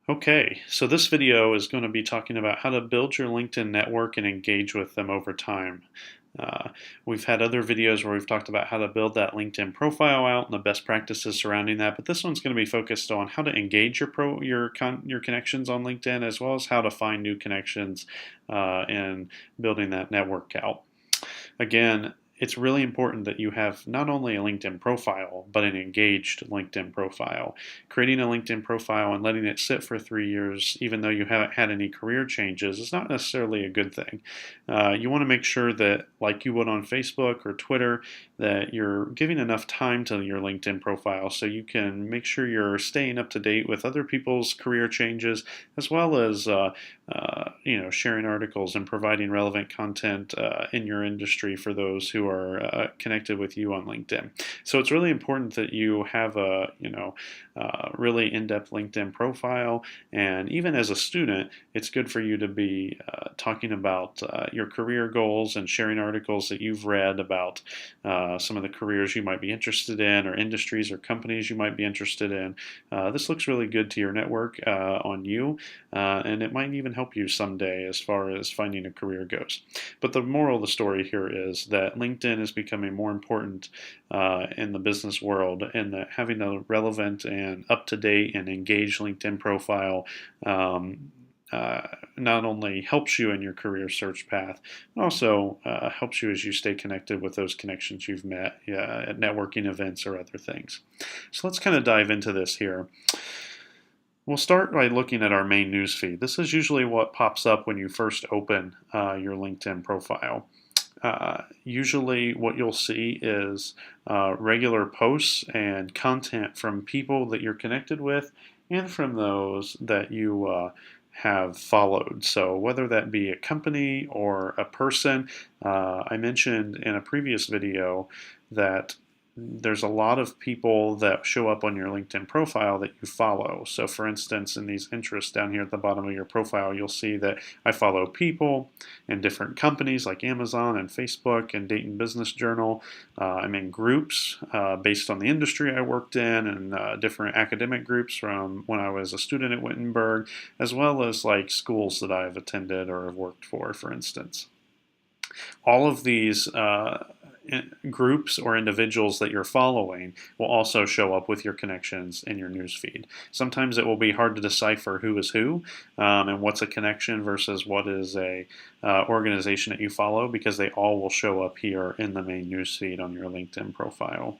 Okay, so this video is going to be talking about how to build your LinkedIn network and engage with them over time. Uh, we've had other videos where we've talked about how to build that LinkedIn profile out and the best practices surrounding that, but this one's going to be focused on how to engage your connections on LinkedIn, as well as how to find new connections and building that network out. Again, it's really important that you have not only a LinkedIn profile, but an engaged LinkedIn profile. Creating a LinkedIn profile and letting it sit for 3 years, even though you haven't had any career changes, is not necessarily a good thing. You want to make sure that, like you would on Facebook or Twitter, that you're giving enough time to your LinkedIn profile so you can make sure you're staying up to date with other people's career changes, as well as sharing articles and providing relevant content in your industry for those who are connected with you on LinkedIn. So it's really important that you have a really in-depth LinkedIn profile, and even as a student, it's good for you to be talking about your career goals and sharing articles that you've read about some of the careers you might be interested in, or industries or companies you might be interested in. This looks really good to your network on you, and it might even help you someday as far as finding a career goes. But the moral of the story here is that LinkedIn is becoming more important in the business world, and that having a relevant and up-to-date and engaged LinkedIn profile not only helps you in your career search path, but also helps you as you stay connected with those connections you've met at networking events or other things. So let's kind of dive into this here. We'll start by looking at our main newsfeed. This is usually what pops up when you first open your LinkedIn profile. Usually what you'll see is regular posts and content from people that you're connected with and from those that you have followed. So whether that be a company or a person, I mentioned in a previous video that there's a lot of people that show up on your LinkedIn profile that you follow. So for instance, in these interests down here at the bottom of your profile, you'll see that I follow people in different companies like Amazon and Facebook and Dayton Business Journal. I'm in groups based on the industry I worked in, and different academic groups from when I was a student at Wittenberg, as well as like schools that I've attended or have worked for instance. All of these groups or individuals that you're following will also show up with your connections in your newsfeed. Sometimes it will be hard to decipher who is who and what's a connection versus what is a organization that you follow, because they all will show up here in the main newsfeed on your LinkedIn profile.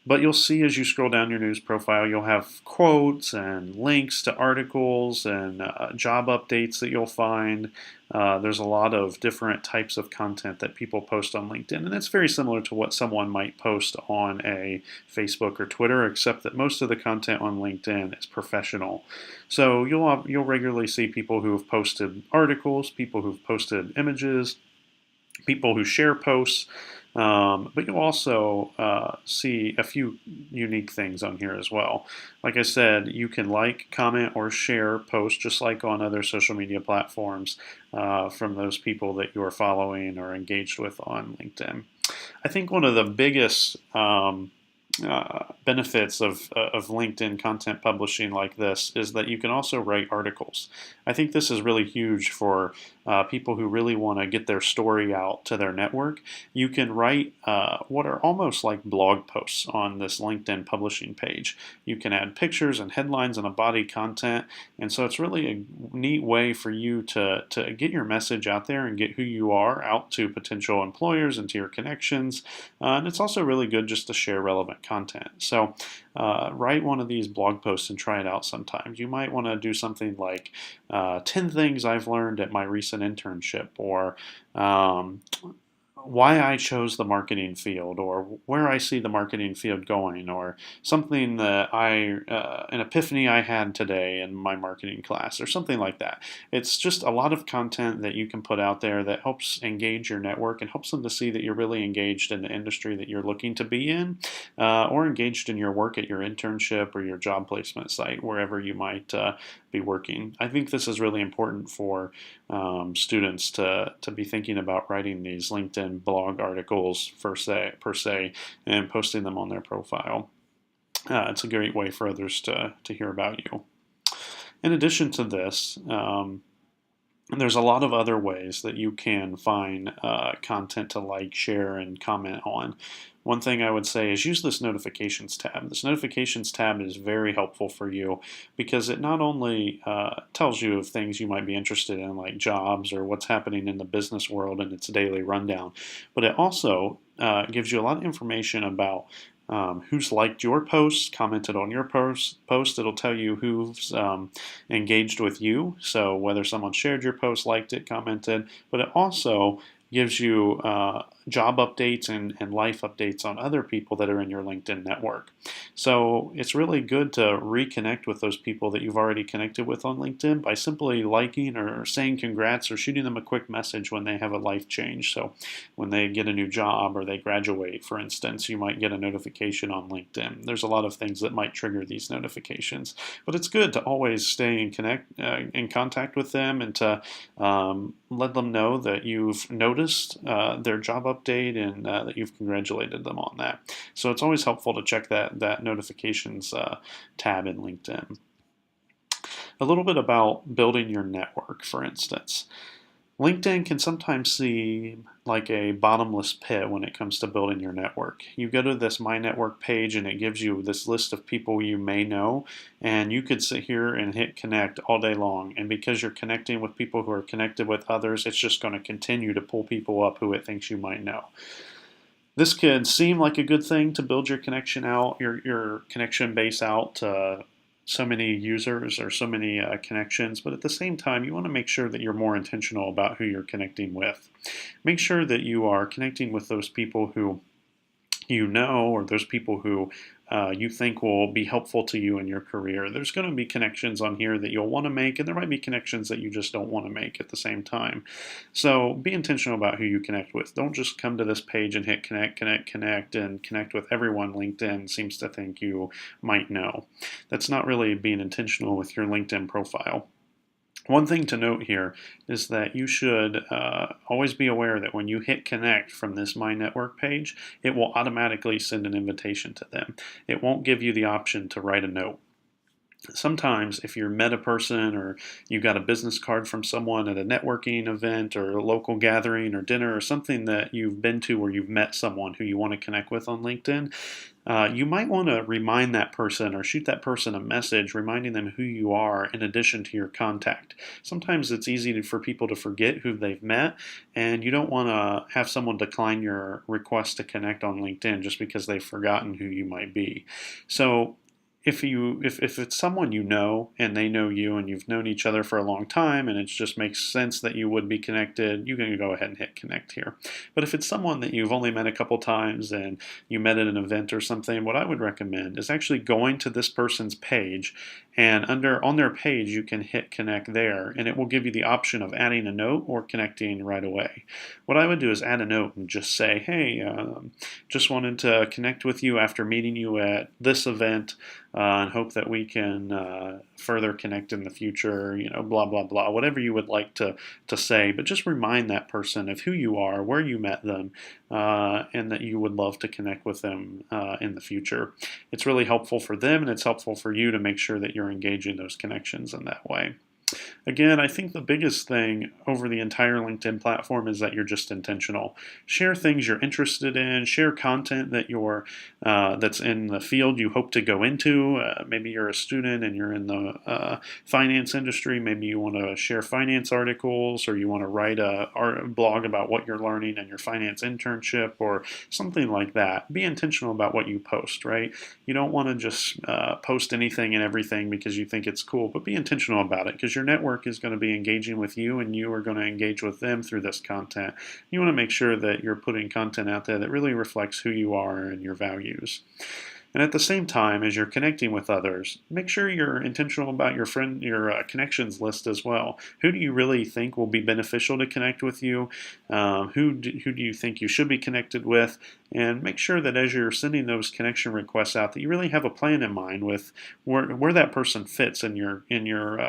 But you'll see as you scroll down your news profile, you'll have quotes and links to articles and job updates that you'll find. There's a lot of different types of content that people post on LinkedIn, and it's very similar to what someone might post on a Facebook or Twitter, except that most of the content on LinkedIn is professional. So you'll regularly see people who have posted articles, people who've posted images, people who share posts, but you'll also see a few unique things on here as well. Like I said, you can like, comment, or share posts just like on other social media platforms from those people that you are following or engaged with on LinkedIn. I think one of the biggest benefits of LinkedIn content publishing like this is that you can also write articles. I think this is really huge for people who really want to get their story out to their network. You can write what are almost like blog posts on this LinkedIn publishing page. You can add pictures and headlines and a body content, and so it's really a neat way for you to get your message out there and get who you are out to potential employers and to your connections. And it's also really good just to share relevant content. So write one of these blog posts and try it out sometimes. You might want to do something like 10 things I've learned at my recent internship, or why I chose the marketing field, or where I see the marketing field going, or something that an epiphany I had today in my marketing class, or something like that. It's just a lot of content that you can put out there that helps engage your network and helps them to see that you're really engaged in the industry that you're looking to be in, or engaged in your work at your internship or your job placement site, wherever you might be working. I think this is really important for students to be thinking about writing these LinkedIn blog articles per se, and posting them on their profile. It's a great way for others to hear about you. In addition to this, there's a lot of other ways that you can find content to like, share, and comment on. One thing I would say is use this notifications tab. This notifications tab is very helpful for you because it not only tells you of things you might be interested in, like jobs or what's happening in the business world and its daily rundown, but it also gives you a lot of information about who's liked your posts, commented on your post. It'll tell you who's engaged with you, so whether someone shared your post, liked it, commented, but it also gives you job updates and life updates on other people that are in your LinkedIn network. So it's really good to reconnect with those people that you've already connected with on LinkedIn by simply liking or saying congrats or shooting them a quick message when they have a life change. So when they get a new job or they graduate, for instance, you might get a notification on LinkedIn. There's a lot of things that might trigger these notifications, but it's good to always stay in contact with them and to let them know that you've noticed their job update and that you've congratulated them on that. So it's always helpful to check that notifications tab in LinkedIn. A little bit about building your network, for instance. LinkedIn can sometimes seem like a bottomless pit when it comes to building your network. You go to this My Network page and it gives you this list of people you may know, and you could sit here and hit connect all day long. And because you're connecting with people who are connected with others, it's just going to continue to pull people up who it thinks you might know. This could seem like a good thing to build your connection out, your connection base out to so many users or so many connections, but at the same time, you want to make sure that you're more intentional about who you're connecting with. Make sure that you are connecting with those people who you know, or those people who you think will be helpful to you in your career. There's going to be connections on here that you'll want to make, and there might be connections that you just don't want to make at the same time. So be intentional about who you connect with. Don't just come to this page and hit connect, and connect with everyone LinkedIn seems to think you might know. That's not really being intentional with your LinkedIn profile. One thing to note here is that you should always be aware that when you hit connect from this My Network page, it will automatically send an invitation to them. It won't give you the option to write a note. Sometimes if you're met a person or you got a business card from someone at a networking event or a local gathering or dinner or something that you've been to where you've met someone who you want to connect with on LinkedIn, you might want to remind that person or shoot that person a message reminding them who you are in addition to your contact. Sometimes it's easy for people to forget who they've met, and you don't want to have someone decline your request to connect on LinkedIn just because they've forgotten who you might be. So if it's someone you know and they know you and you've known each other for a long time and it just makes sense that you would be connected, you can go ahead and hit connect here. But if it's someone that you've only met a couple times and you met at an event or something, what I would recommend is actually going to this person's page, and on their page you can hit connect there, and it will give you the option of adding a note or connecting right away. What I would do is add a note and just say, hey, just wanted to connect with you after meeting you at this event, and hope that we can further connect in the future, blah, blah, blah, whatever you would like to say. But just remind that person of who you are, where you met them, and that you would love to connect with them in the future. It's really helpful for them, and it's helpful for you to make sure that you're engaging those connections in that way. Again, I think the biggest thing over the entire LinkedIn platform is that you're just intentional. Share things you're interested in. Share content that's in the field you hope to go into. Maybe you're a student and you're in the finance industry. Maybe you want to share finance articles, or you want to write a blog about what you're learning in your finance internship or something like that. Be intentional about what you post, right? You don't want to just post anything and everything because you think it's cool, but be intentional about it, because your network is going to be engaging with you and you are going to engage with them through this content. You want to make sure that you're putting content out there that really reflects who you are and your values. And at the same time, as you're connecting with others, make sure you're intentional about your connections list as well. Who do you really think will be beneficial to connect with you? Who do you think you should be connected with? And make sure that as you're sending those connection requests out, that you really have a plan in mind with where that person fits in your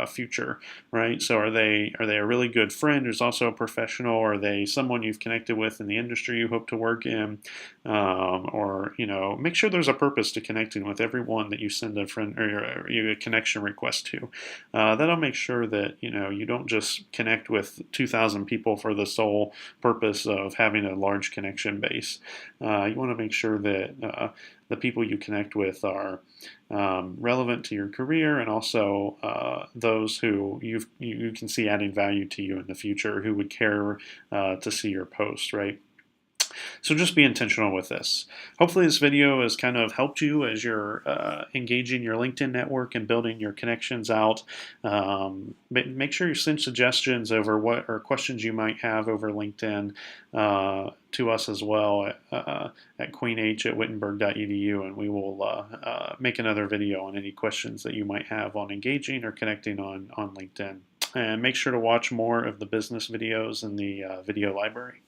future, right? So are they a really good friend who's also a professional? Are they someone you've connected with in the industry you hope to work in? Or make sure there's a purpose to connecting with everyone that you send a friend or a connection request to. That'll make sure that you don't just connect with 2,000 people for the sole purpose of having a large connection base. You want to make sure that the people you connect with are relevant to your career, and also those who you can see adding value to you in the future, who would care to see your post, right? So just be intentional with this. Hopefully this video has kind of helped you as you're engaging your LinkedIn network and building your connections out. Make sure you send suggestions over what or questions you might have over LinkedIn to us as well at queenh@wittenberg.edu, and we will make another video on any questions that you might have on engaging or connecting on LinkedIn. And make sure to watch more of the business videos in the video library.